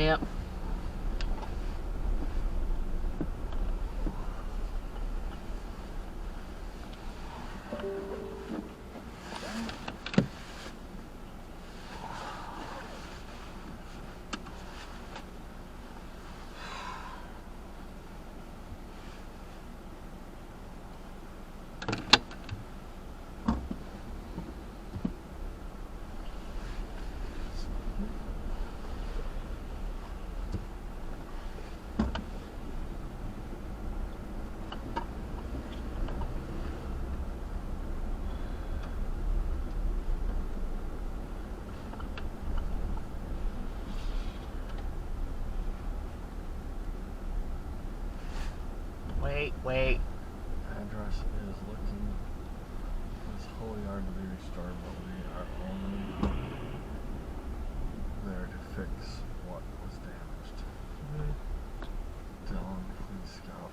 Yep. Wait. Address is looking this whole yard to be restored, but we are only there to fix what was damaged. Dylan, please scout.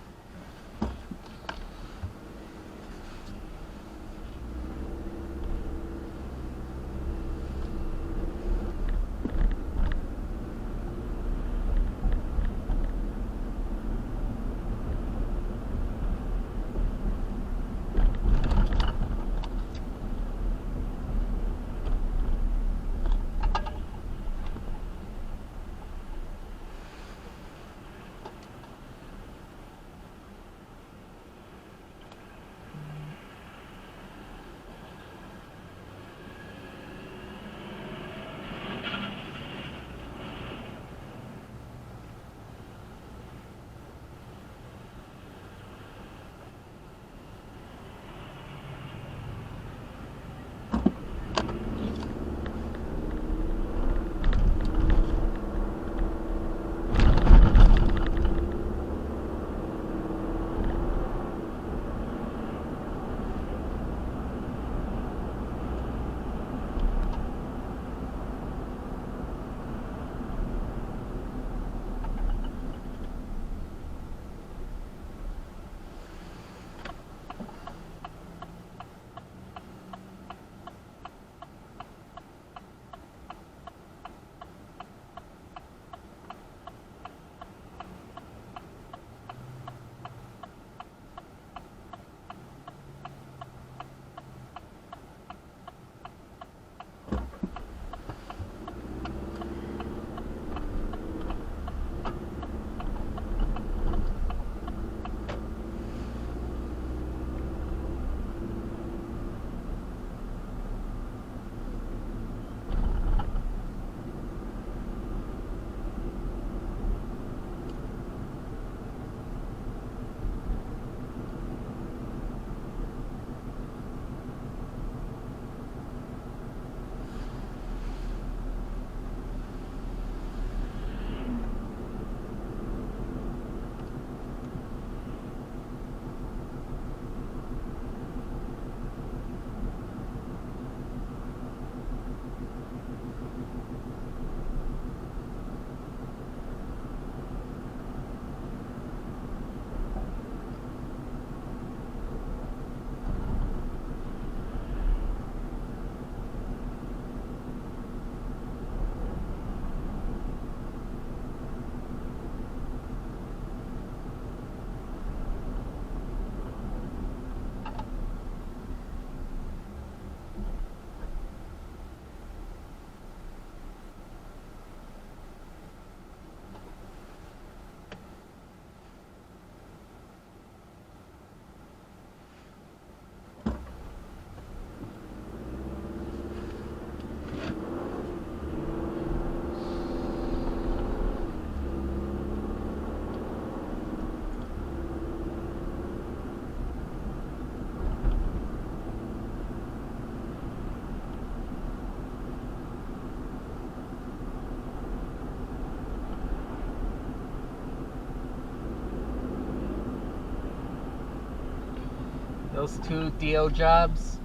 Those 2 DO jobs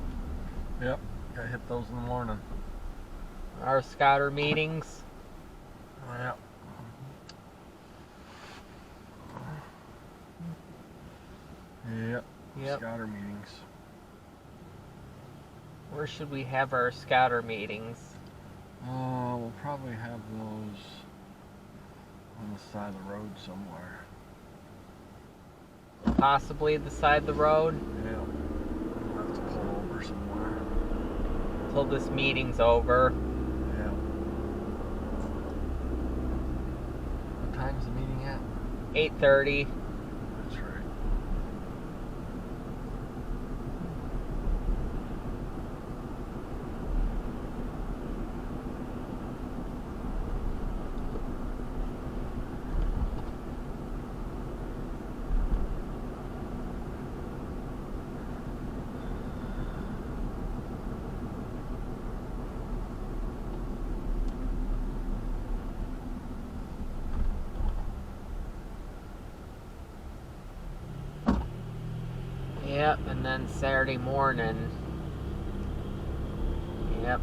Yep, gotta hit those in the morning. are scouter meetings. Yep. Yep. Scouter meetings. Where should we have our scouter meetings? We'll probably have those On the side of the road somewhere. Possibly the side of the road Yeah. I'll have to pull over somewhere. till this meeting's over. Yeah. What time's the meeting at? 8:30. That's right. Yep, and then Saturday morning. Yep.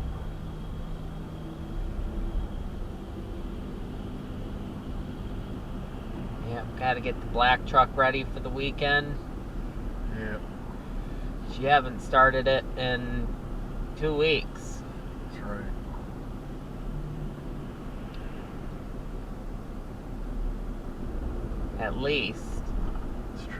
Yep, gotta get the black truck ready for the weekend. Yeah. You haven't started it in 2 weeks. That's right. At least. It's true.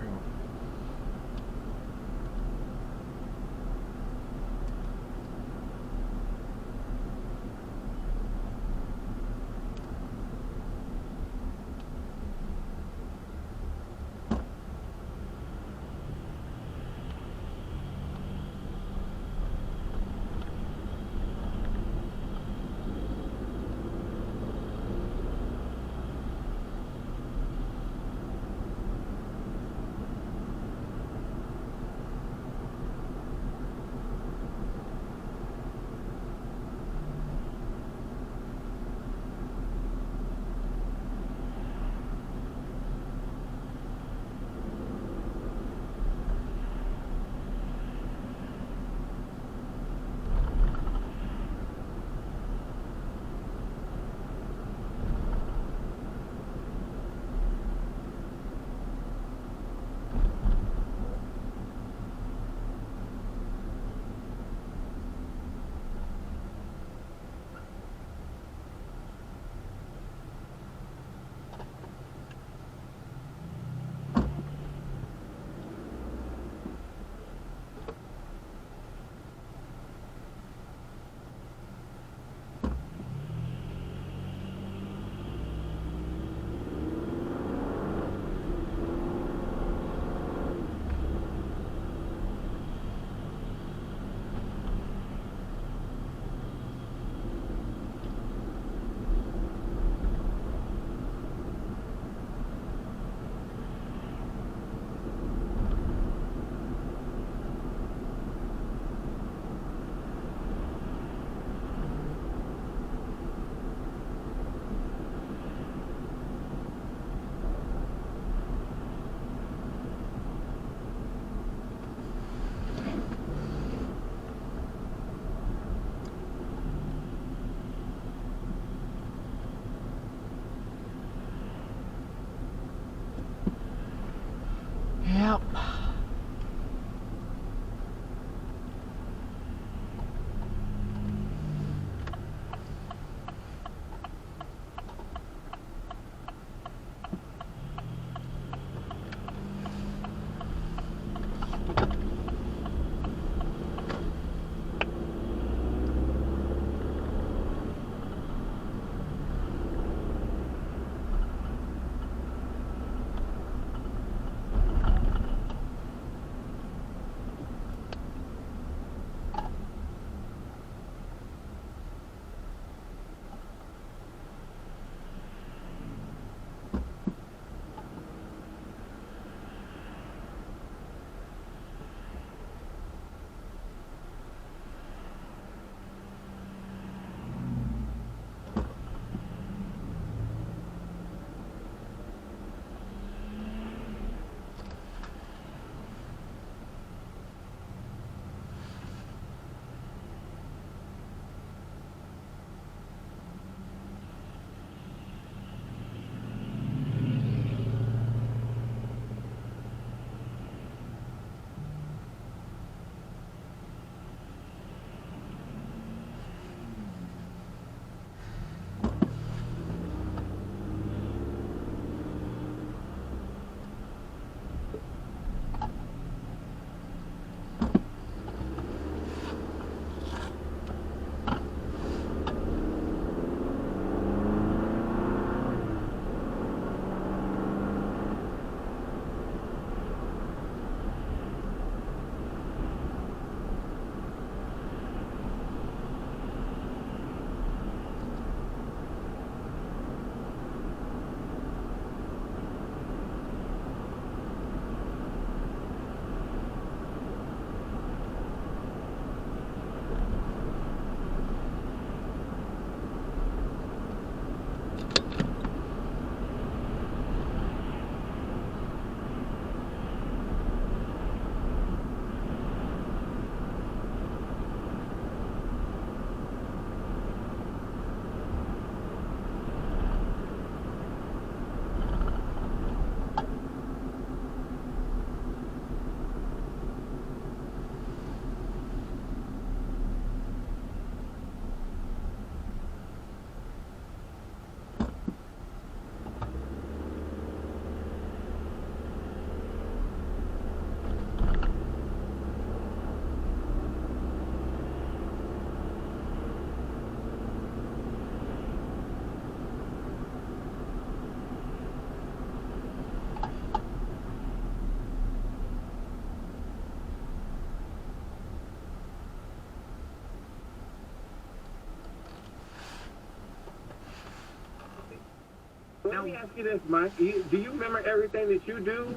Let me ask you this, Mike. Do you remember everything that you do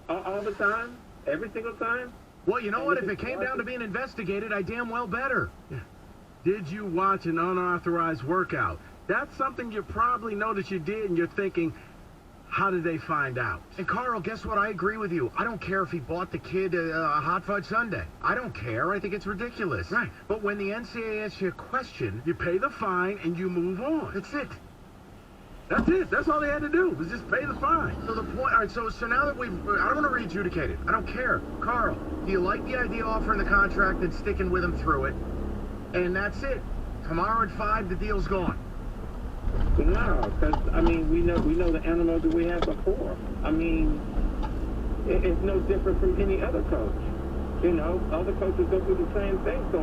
all the time? Every single time? Well, you know what? If it came down to being investigated, I damn well better. Yeah. Did you watch an unauthorized workout? That's something you probably know that you did, and you're thinking, how did they find out? And Carl, guess what? I agree with you. I don't care if he bought the kid a hot fudge sundae. I don't care. I think it's ridiculous. Right. But when the NCAA asks you a question, You pay the fine, and you move on. that's it. That's it. That's all they had to do, was just pay the fine. So the point, all right, so now that I don't want to re-adjudicate it. I don't care. Carl, do you like the idea of offering the contract and sticking with him through it? And that's it. Tomorrow at 5, the deal's gone. No, because, I mean, we know the animal that we had before. I mean, it's no different from any other coach. You know, other coaches go through the same thing. So,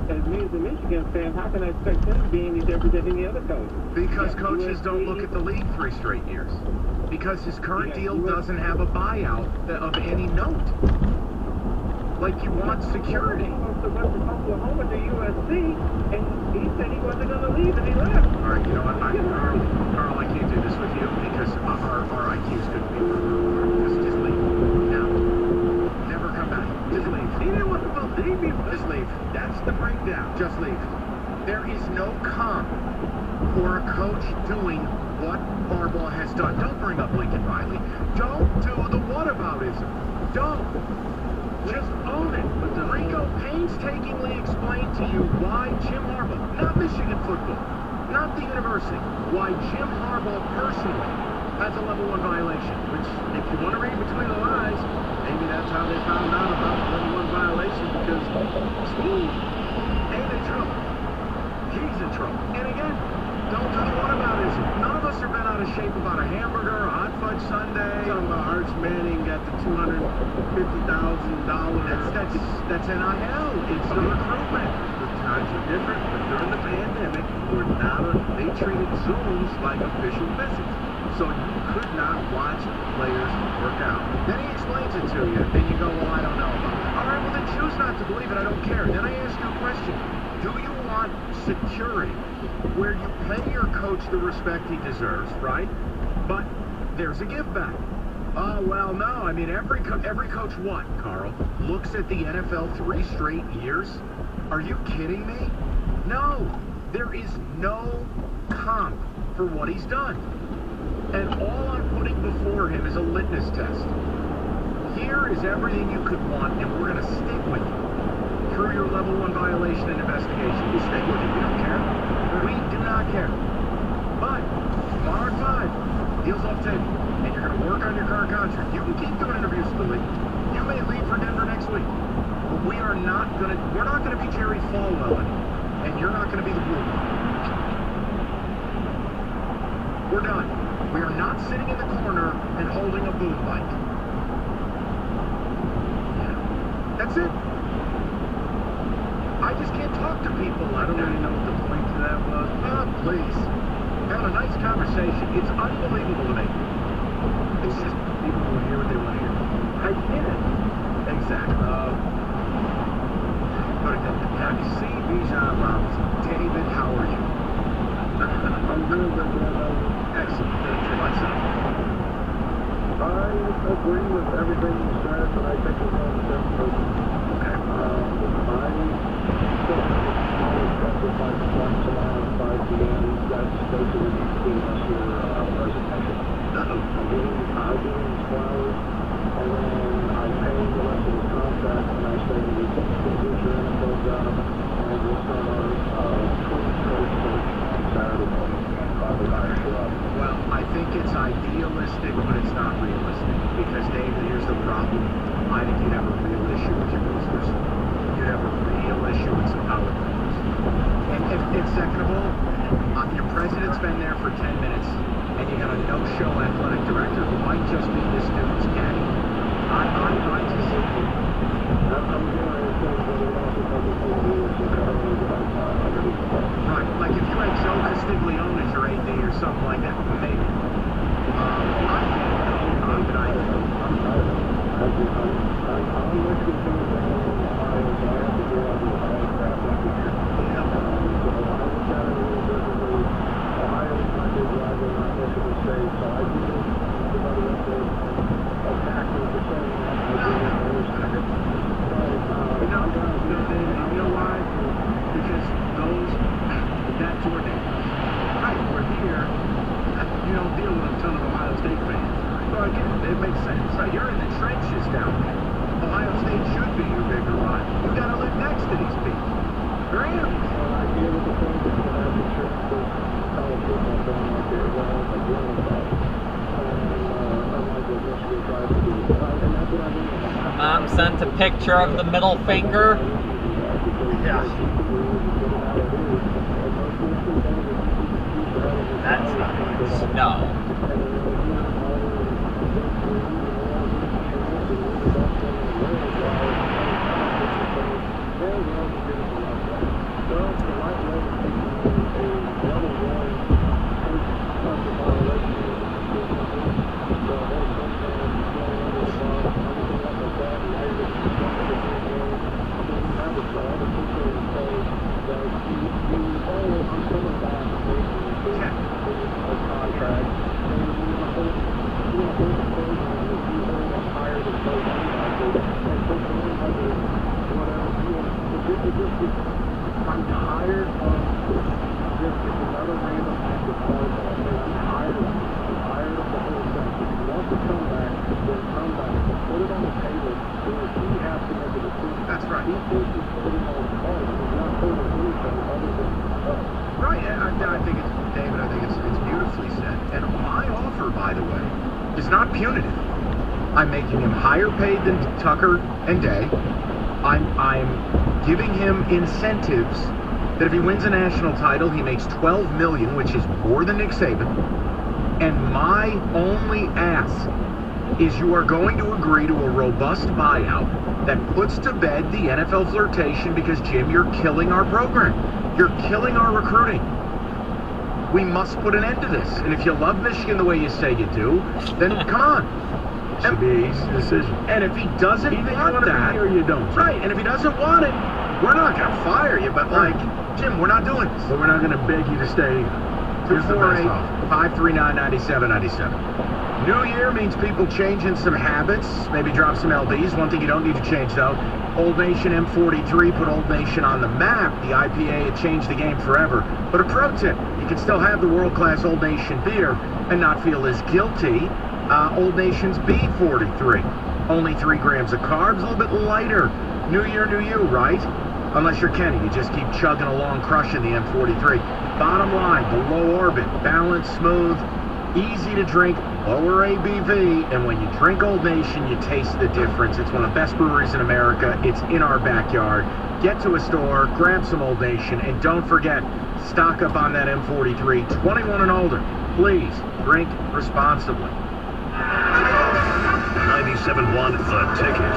as me as a Michigan fan, how can I expect him to be any different than any other coach? Because Yeah, coaches don't look at the league 3 straight years. Because his current deal doesn't have a buyout of any note. Like you want security. He went from Oklahoma to USC, and he said he wasn't going to leave, and he left. All right, you know what? Carl, I can't do this with you because our IQs couldn't be further. Just leave. Now. Never come back. Just leave. He didn't want to believe me. Just leave. That's the breakdown. Just leave. There is no comp for a coach doing what Harbaugh has done. Don't bring up Lincoln Riley. Don't do the whataboutism. Don't. Just own it. But Rico painstakingly explained to you why Jim Harbaugh, not Michigan football, not the university, why Jim Harbaugh personally has a level 1 violation. Which, if you want to read between the lines, maybe that's how they found out about the level 1 violation, because Steve ain't in trouble. He's in trouble. And again, don't do the whataboutism. None of us are bent out of shape about a hamburger, a hot fudge sundae. Talking about Arch Manning got the $250,000. That's NIL. It's the recruitment. The times are different, but during the pandemic, they treated Zooms like official visits. So you could not watch players work out. Then he explains it to you. Then you go, well, I don't know about it. All right, well, then choose not to believe it. I don't care. Then I ask you a question. Do you want security where you pay your coach the respect he deserves, right? But there's a give back. Oh, well, no. I mean, every coach what, Carl? Looks at the NFL 3 straight years? Are you kidding me? No. There is no comp for what he's done. And all I'm putting before him is a litmus test. Here is everything you could want, and we're going to stick with you through your level 1 violation and investigation. We stick with you. We don't care. We do not care. But tomorrow at 5, deal's off table, and you're going to work on your current contract. You can keep doing interviews for the league. You may leave for Denver next week. But we're not going to be Jerry Falwell anymore, and you're not going to be the blue one. We're done. We are not sitting in the corner and holding a boom mic. That's it. I just can't talk to people like I don't that. really know what the point to that was. Please. Having a nice conversation. It's unbelievable to me. It's just people will hear what they want to hear. I get it. Exactly. Have you seen Bijan Robinson? David, how are you? I'm doing good. Excellent. What's up? I agree with everything you said, but I think it's on the same person. Okay. I still think it's sacrifice points tomorrow at 5 p.m. That's basically being us your presentation. I'm giving his flowers, and then I'm paying the rest of his contract, and I say, we can do your NFL job, and we'll start our 20th coach on Saturday morning, and probably not show up. Well, I think it's idealistic, but it's not realistic. Because, David, here's the problem. I Graham. I deal with the point that you have insurance for college football going out there, well, like running back. Unlike what Michigan tries to do. And that's what I mean. Mom sent a picture of the middle finger. Yeah. That's not nice. No. I'm tired of just another random act of volleyball. I'm tired of it. I'm tired of the whole thing. If you want to come back, then come back. But put it on the table. He has to make a decision. That's right. He's supposed to put it on the card. He's not told us anything other than Right, I think it's, David, I think it's beautifully said. And my offer, by the way, is not punitive. I'm making him higher paid than Tucker and Day. I'm giving him incentives that if he wins a national title, he makes $12 million, which is more than Nick Saban. And my only ask is you are going to agree to a robust buyout that puts to bed the NFL flirtation because, Jim, you're killing our program. You're killing our recruiting. We must put an end to this. And if you love Michigan the way you say you do, then come on. Should be an easy decision. And if he doesn't want that, or you don't. right, and if he doesn't want it, we're not going to fire you, but like, Jim, we're not doing this. But we're not going to beg you to stay. Here's the best offer. 539-9797. New year means people changing some habits, maybe drop some LBs. One thing you don't need to change, though, Old Nation M43 put Old Nation on the map. The IPA had changed the game forever. But a pro tip, you can still have the world-class Old Nation beer and not feel as guilty. Old Nation's B43. Only 3 grams of carbs, a little bit lighter. New year, new you, right? Unless you're Kenny, you just keep chugging along, crushing the M43. Bottom line, the low orbit, balanced, smooth, easy to drink, lower ABV, and when you drink Old Nation, you taste the difference. It's one of the best breweries in America. It's in our backyard. Get to a store, grab some Old Nation, and don't forget, stock up on that M43, 21 and older. Please, drink responsibly. 97.1 The Ticket.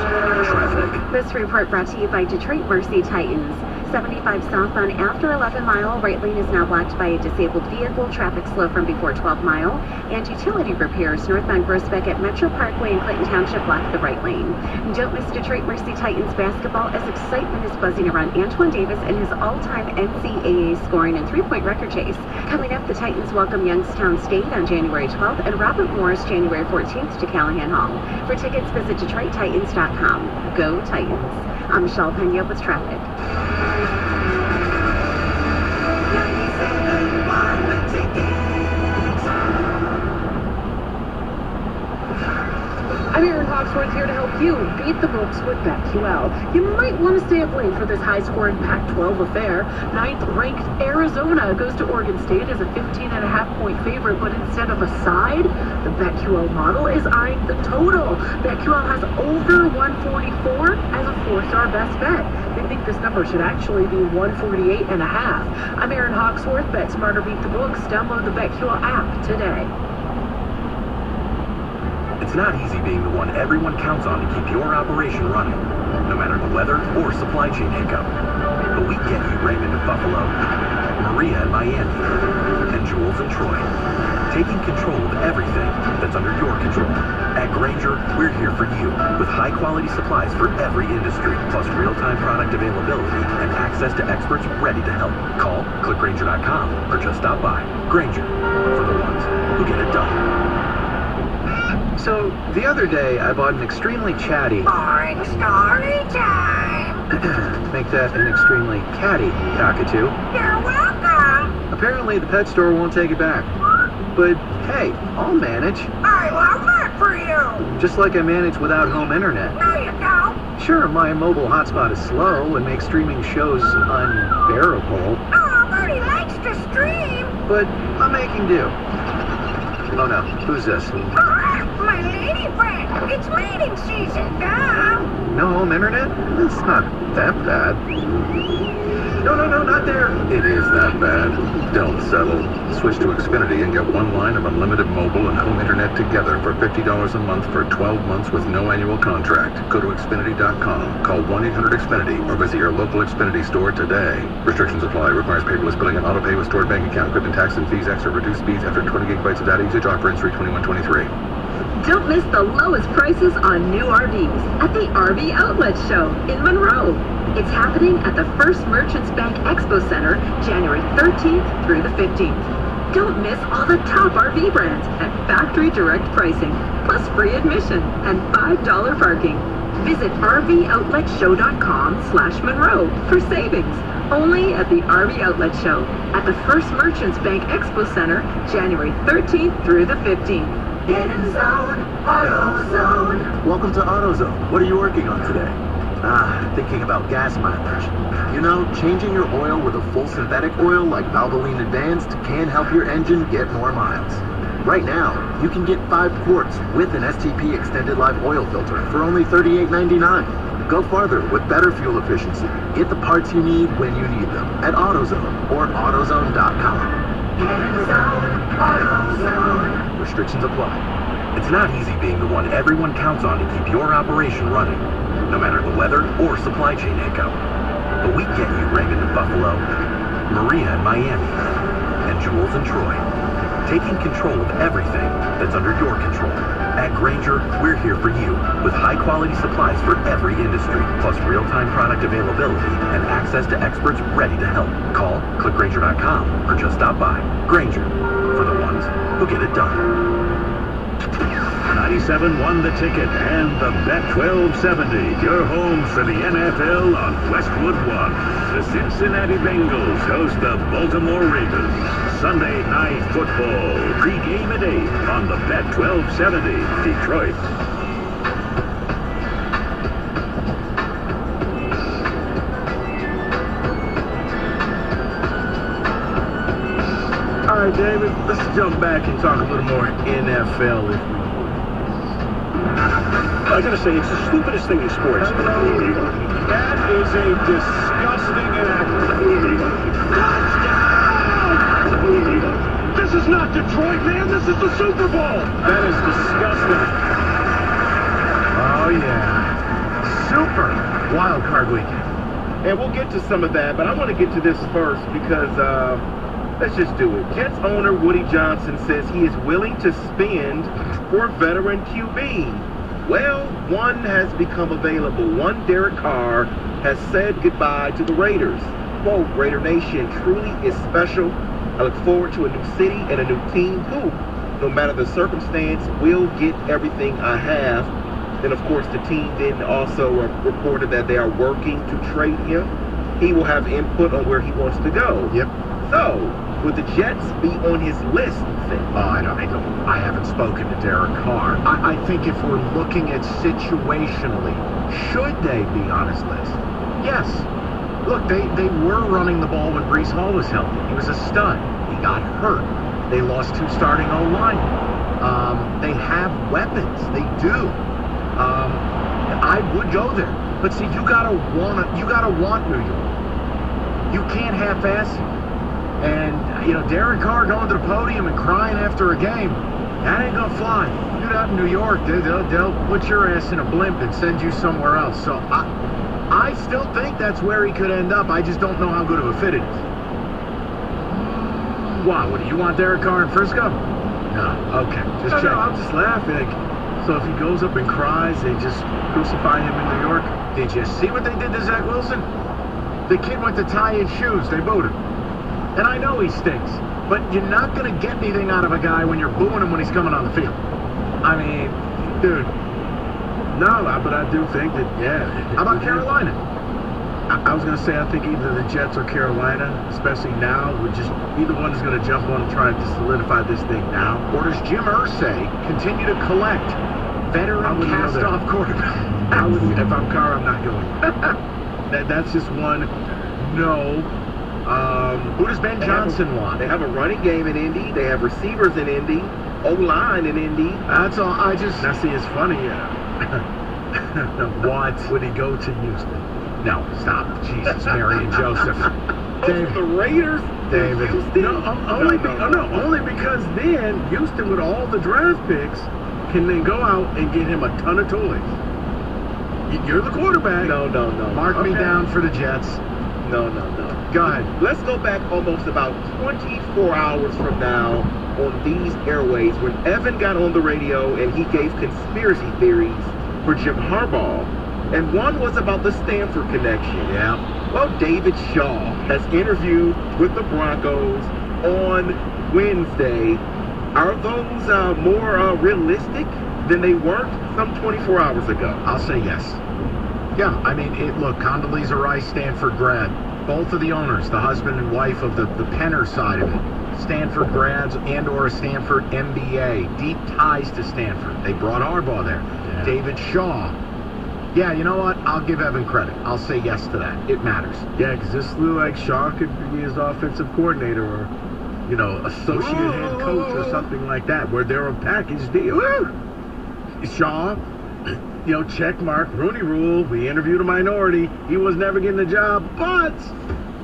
Traffic. This report brought to you by Detroit Mercy Titans. 75 southbound after 11 Mile, right lane is now blocked by a disabled vehicle. Traffic slow from before 12 Mile. And utility repairs northbound Groesbeck at Metro Parkway in Clinton Township block the right lane. And don't miss Detroit Mercy Titans basketball as excitement is buzzing around Antoine Davis and his all-time NCAA scoring and three-point record chase. Coming up, the Titans welcome Youngstown State on January 12th and Robert Morris January 14th to Callahan Hall. For tickets, visit DetroitTitans.com. Go Titans. I'm Michelle Pena with traffic. I'm Aaron Hawksworth here to help you beat the books with BetQL. You might want to stay up late for this high-scoring Pac-12 affair. 9th-ranked Arizona goes to Oregon State as a 15.5-point favorite, but instead of a side, the BetQL model is eyeing the total. BetQL has over 144 as a 4-star best bet. They think this number should actually be 148.5. I'm Aaron Hawksworth. Bet smarter, beat the books. Download the BetQL app today. It's not easy being the one everyone counts on to keep your operation running, no matter the weather or supply chain hiccup. But we get you, Raymond in Buffalo, Maria in Miami, and Jules in Troy, taking control of everything that's under your control. At Grainger, we're here for you with high-quality supplies for every industry, plus real-time product availability and access to experts ready to help. Call, click Grainger.com, or just stop by. Grainger, for the ones who get it done. So, the other day, I bought an extremely chatty... Boring story time! Make that an extremely catty cockatoo. You're welcome! Apparently, the pet store won't take it back. But, hey, I'll manage. I love that for you! Just like I manage without home internet. No, you don't! Sure, my mobile hotspot is slow and makes streaming shows unbearable, Oh, but he likes to stream. but I'm making do. Oh no, who's this? My lady friend. It's mating season now. No home internet? It's not that bad. No, not there. It is that bad. Don't settle. Switch to Xfinity and get one line of unlimited mobile and home internet together for $50 a month for 12 months with no annual contract. Go to Xfinity.com, call 1-800-XFINITY, or visit your local Xfinity store today. Restrictions apply. Requires paperless billing and auto pay with stored bank account, equipment tax and fees, extra reduced speeds after 20 gigabytes of data usage. Offer ends 3/21/23. Don't miss the lowest prices on new RVs at the RV Outlet Show in Monroe. It's happening at the First Merchants Bank Expo Center, January 13th through the 15th. Don't miss all the top RV brands at factory direct pricing, plus free admission and $5 parking. Visit RVOutletShow.com/Monroe for savings. Only at the RV Outlet Show at the First Merchants Bank Expo Center, January 13th through the 15th. Hidden Zone, AutoZone. Welcome to AutoZone. What are you working on today? Thinking about gas mileage. You know, changing your oil with a full synthetic oil like Valvoline Advanced can help your engine get more miles. Right now, you can get 5 quarts with an STP Extended Life oil filter for only $38.99. Go farther with better fuel efficiency. Get the parts you need when you need them at AutoZone or AutoZone.com. Hidden Zone, AutoZone. Restrictions apply. It's not easy being the one everyone counts on to keep your operation running, no matter the weather or supply chain hiccup. But we get you Raymond in Buffalo, Maria in Miami, and Jules in Troy, taking control of everything that's under your control. At Grainger, we're here for you with high-quality supplies for every industry, plus real-time product availability and access to experts ready to help. Call, click Grainger.com, or just stop by. Grainger, for the ones who get it done. 97 won the ticket and the Bet 1270, your home for the NFL on Westwood One. The Cincinnati Bengals host the Baltimore Ravens. Sunday night football, pregame at 8 on the Bet 1270, Detroit. All right, David, let's jump back and talk a little more NFL if we would. I gotta say, it's the stupidest thing in sports. That is a disgusting act. Touchdown! This is not Detroit, man. This is the Super Bowl. That is disgusting. Oh, yeah. Super wild card weekend. And we'll get to some of that, but I want to get to this first because, let's just do it. Jets owner Woody Johnson says he is willing to spend for a veteran QB. Well, one has become available. One, Derek Carr, has said goodbye to the Raiders. Quote, Raider Nation truly is special. I look forward to a new city and a new team who, no matter the circumstance, will get everything I have. Then, of course, the team then also reported that they are working to trade him. He will have input on where he wants to go. Yep. So, would the Jets be on his list, you think? I haven't spoken to Derek Carr. I think if we're looking at situationally, should they be on his list? Yes. Look, they were running the ball when Breece Hall was healthy. He was a stud. He got hurt. They lost 2 starting O-linemen. They have weapons. They do. I would go there. But see, you gotta want New York. You can't half-ass it. And, you know, Derek Carr going to the podium and crying after a game, that ain't gonna fly. You do that in New York, they'll put your ass in a blimp and send you somewhere else. So I still think that's where he could end up. I just don't know how good of a fit it is. Why? What, do you want Derek Carr in Frisco? No. Okay. Just check. I'm just laughing. So if he goes up and cries, they just crucify him in New York? Did you see what they did to Zach Wilson? The kid went to tie his shoes. They booed him. And I know he stinks, but you're not going to get anything out of a guy when you're booing him when he's coming on the field. I mean, dude, no, but I do think that, yeah. How about Carolina? I was going to say, I think either the Jets or Carolina, especially now, would just be the one who's going to jump on and try to solidify this thing now. Or does Jim Irsay continue to collect veteran cast-off quarterbacks? If I'm Carr, I'm not going. That's just one. No. Who does Ben Johnson want? They have a running game in Indy. They have receivers in Indy. O-line in Indy. That's all. Now, see, it's funny. What would he go to Houston? No, stop. Jesus, Mary and Joseph. David, the Raiders? David. Houston? Only because then Houston, with all the draft picks, can then go out and get him a ton of toys. You're the quarterback. No. Mark me down for the Jets. No. Go ahead. Let's go back almost about 24 hours from now on these airways when Evan got on the radio and he gave conspiracy theories for Jim Harbaugh. And one was about the Stanford connection. Yeah. Well, David Shaw has interviewed with the Broncos on Wednesday. Are those more realistic than they weren't some 24 hours ago? I'll say yes. Yeah, I mean, look, Condoleezza Rice, Stanford grad. Both of the owners, the husband and wife of the Penner side of it, Stanford grads and or a Stanford MBA, deep ties to Stanford. They brought Harbaugh there. Yeah. David Shaw. Yeah, you know what? I'll give Evan credit. I'll say yes to that. It matters. Yeah, because this looked like Shaw could be his offensive coordinator or, associate head coach or something like that, where they're a package deal. Woo! Shaw, check mark, Rooney Rule. We interviewed a minority. He was never getting a job, but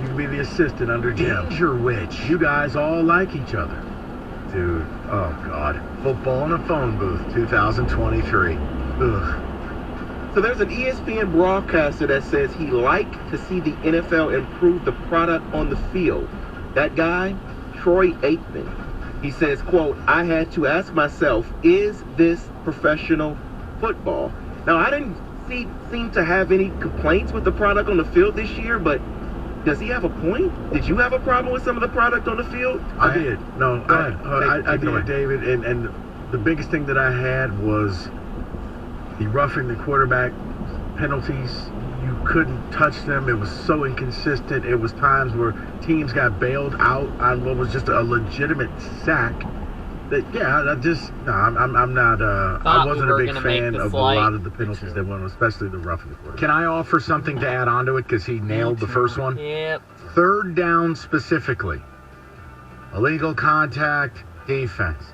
you can be the assistant under Jim. Danger Witch. You guys all like each other. Dude, oh God. Football in a phone booth, 2023. Ugh. So there's an ESPN broadcaster that says he like to see the NFL improve the product on the field. That guy, Troy Aikman. He says, quote, I had to ask myself, is this professional football? Now, I didn't seem to have any complaints with the product on the field this year, but does he have a point? Did you have a problem with some of the product on the field? I did. No, I did, David. And the biggest thing that I had was the roughing the quarterback penalties. You couldn't touch them. It was so inconsistent. It was times where teams got bailed out on what was just a legitimate sack. I'm not. I wasn't a big fan of a lot of the penalties that went, especially the roughing the quarterback. Can I offer something to add on to it because he nailed the first one? Yep. Third down specifically. Illegal contact, defense,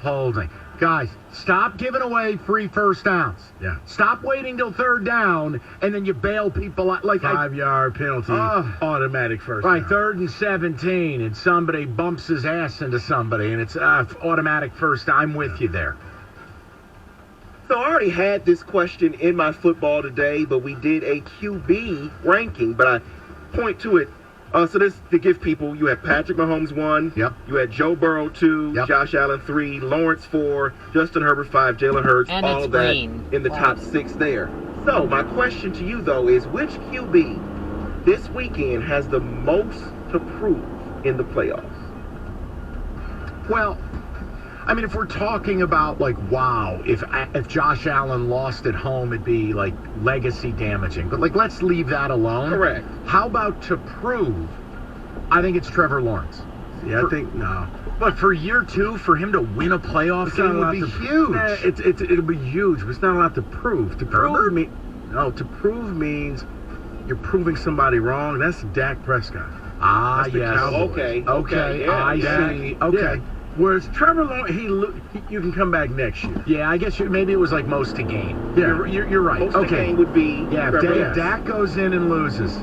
holding. Guys, stop giving away free first downs. Yeah. Stop waiting till third down and then you bail people out. Like 5-yard penalty, automatic first down. Right, 3rd and 17 and somebody bumps his ass into somebody and it's automatic first down. I'm with you there. So I already had this question in my football today, but we did a QB ranking, but I point to it. So this to give people, you had Patrick Mahomes 1, yep. You had Joe Burrow 2, yep. Josh Allen 3, Lawrence 4, Justin Herbert 5, Jalen Hurts, and all of that in the top 6 there. So my question to you, though, is which QB this weekend has the most to prove in the playoffs? Well, I mean, if we're talking about, wow, if Josh Allen lost at home, it'd be, legacy damaging. But, let's leave that alone. Correct. How about to prove? I think it's Trevor Lawrence. Yeah, I think, no. But for year 2, for him to win a playoff game would be huge. It'll be huge, but it's not a lot to prove. To prove means you're proving somebody wrong. That's Dak Prescott. Yes. Okay, yeah, I see. Okay. Yeah. Whereas Trevor Lawrence, you can come back next year. Yeah, I guess maybe it was most to gain. Yeah, you're right. Most to gain would be if Dak goes in and loses.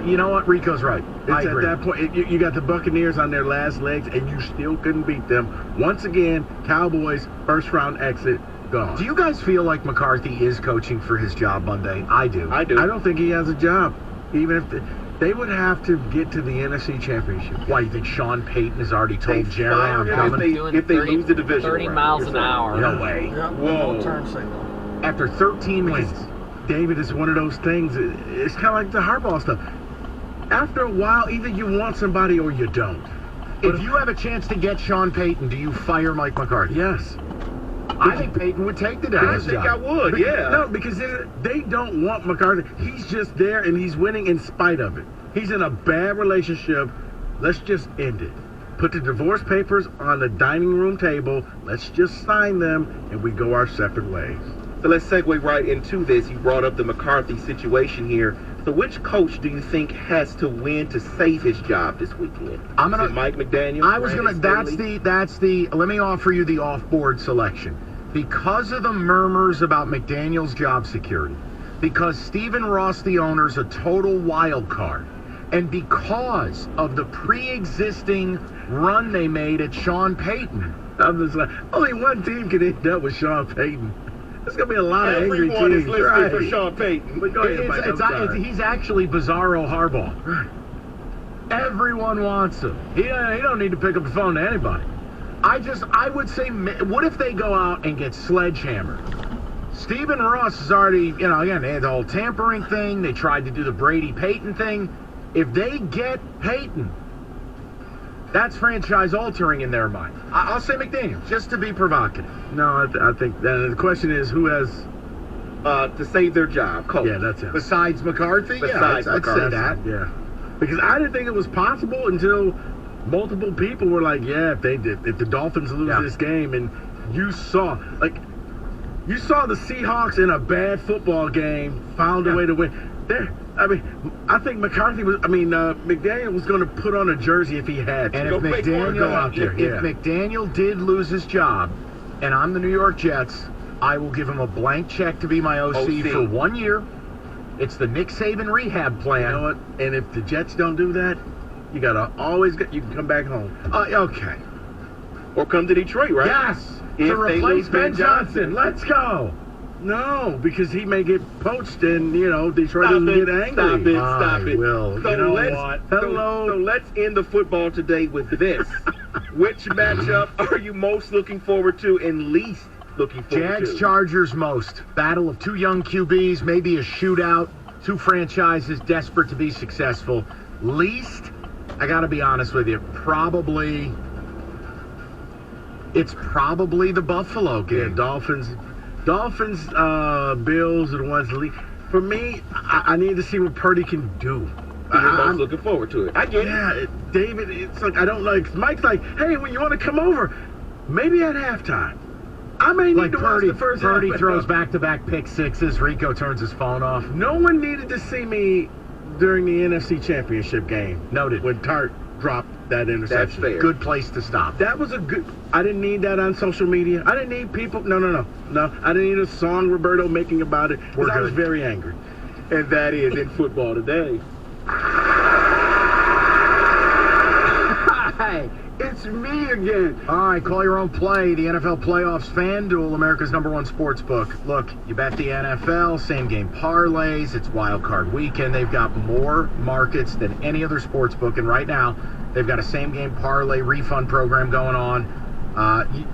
You know what? Rico's right. I agree. At that point, you got the Buccaneers on their last legs, and you still couldn't beat them. Once again, Cowboys, first-round exit, gone. Do you guys feel like McCarthy is coaching for his job Monday? I do. I do. I don't think he has a job. Even if they would have to get to the NFC Championship. Why, you think Sean Payton has already told Jerry I'm coming? If they lose the division 30 miles an hour. No way. Yeah, whoa. Turn signal. After 13 wins. David, it's one of those things. It's kind of like the Harbaugh stuff. After a while, either you want somebody or you don't. If you have a chance to get Sean Payton, do you fire Mike McCarthy? Yes. I think Payton would take the Dallas job. I think I would, yeah. No, because they don't want McCarthy. He's just there, and he's winning in spite of it. He's in a bad relationship. Let's just end it. Put the divorce papers on the dining room table. Let's just sign them, and we go our separate ways. So let's segue right into this. You brought up the McCarthy situation here. So which coach do you think has to win to save his job this weekend? Is it Mike McDaniel? Let me offer you the off-board selection. Because of the murmurs about McDaniel's job security, because Stephen Ross, the owner, is a total wild card, and because of the pre-existing run they made at Sean Payton, I'm just like, only one team can end up with Sean Payton. There's going to be a lot of angry Everyone teams. is listening for Sean Payton. But go ahead, Mike, he's actually Bizarro Harbaugh. Right. Everyone wants him. He don't need to pick up the phone to anybody. I would say, what if they go out and get sledgehammered? Stephen Ross is already, again, they had the whole tampering thing. They tried to do the Brady Payton thing. If they get Payton, that's franchise altering in their mind. I'll say McDaniel, just to be provocative. No, I think the question is who has to save their job, coach. Yeah, that's it. Besides McCarthy? Besides I'd say that. Yeah. Because I didn't think it was possible until multiple people were like, yeah, if the Dolphins lose this game, and you saw the Seahawks in a bad football game found a way to win. I think McDaniel was going to put on a jersey if he had to. And if McDaniel did lose his job, and I'm the New York Jets, I will give him a blank check to be my OC. For 1 year. It's the Nick Saban rehab plan. You know what? And if the Jets don't do that, you can come back home. Okay. Or come to Detroit, right? Yes. If to replace Ben Johnson. Let's go. No, because he may get poached and, Detroit doesn't get angry. Stop it. Will. So you know what? Hello. So let's end the football today with this. Which matchup are you most looking forward to and least looking forward to? Jags, Chargers most. Battle of two young QBs, maybe a shootout. Two franchises desperate to be successful. Least, I got to be honest with you, it's probably the Buffalo game. Yeah, Dolphins, Bills are the ones that lead. For me, I need to see what Purdy can do. I'm looking forward to it. I get it. David, it's like, I don't like, Mike's like, hey, when you want to come over, maybe at halftime. I may need to watch the first half. Purdy throws back-to-back pick sixes. Rico turns his phone off. No one needed to see me during the NFC Championship game. Noted. When Tart dropped that interception. That's fair. Good place to stop. That was I didn't need that on social media. I didn't need people. No. I didn't need a song Roberto making about it. Because I was very angry. And that is in football today. Hey, it's me again. All right, call your own play. The NFL playoffs, FanDuel, America's #1 sports book. Look, you bet the NFL, same game parlays. It's wild card weekend. They've got more markets than any other sports book, and right now they've got a same game parlay refund program going on.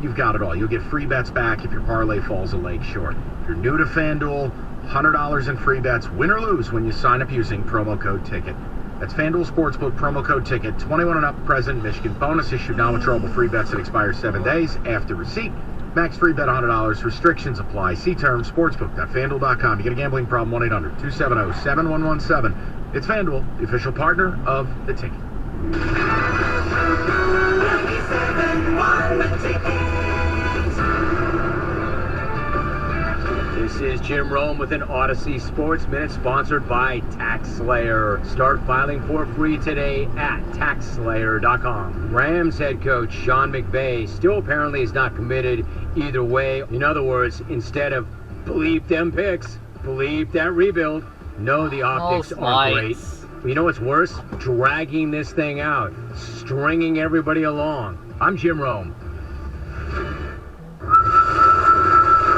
You've got it all. You'll get free bets back if your parlay falls a leg short. If you're new to FanDuel, $100 in free bets, win or lose, when you sign up using promo code TICKET. That's FanDuel Sportsbook, promo code TICKET. 21 and up, present. Michigan bonus issued non-withdrawable free bets that expire 7 days after receipt. Max free bet $100. Restrictions apply. See terms, sportsbook.fanduel.com. You get a gambling problem, 1-800-270-7117. It's FanDuel, the official partner of The Ticket. 97.1 The Ticket. This is Jim Rome with an Odyssey Sports Minute sponsored by TaxSlayer. Start filing for free today at TaxSlayer.com. Rams head coach Sean McVay still apparently is not committed either way. In other words, instead of bleep them picks, bleep that rebuild, no, the optics aren't great. But you know what's worse? Dragging this thing out, stringing everybody along. I'm Jim Rome.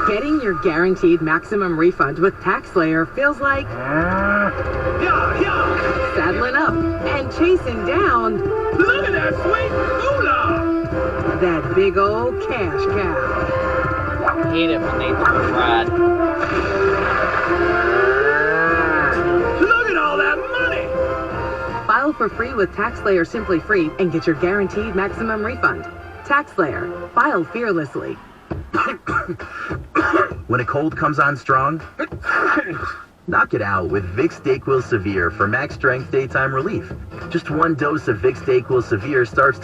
Getting your guaranteed maximum refund with TaxSlayer feels like saddling up and chasing down. Look at that sweet moolah! That big old cash cow. I hate it when they throw fraud. Look at all that money! File for free with TaxSlayer Simply Free and get your guaranteed maximum refund. TaxSlayer. File fearlessly. When a cold comes on strong, knock it out with Vicks DayQuil Severe for max strength daytime relief. Just one dose of Vicks DayQuil Severe starts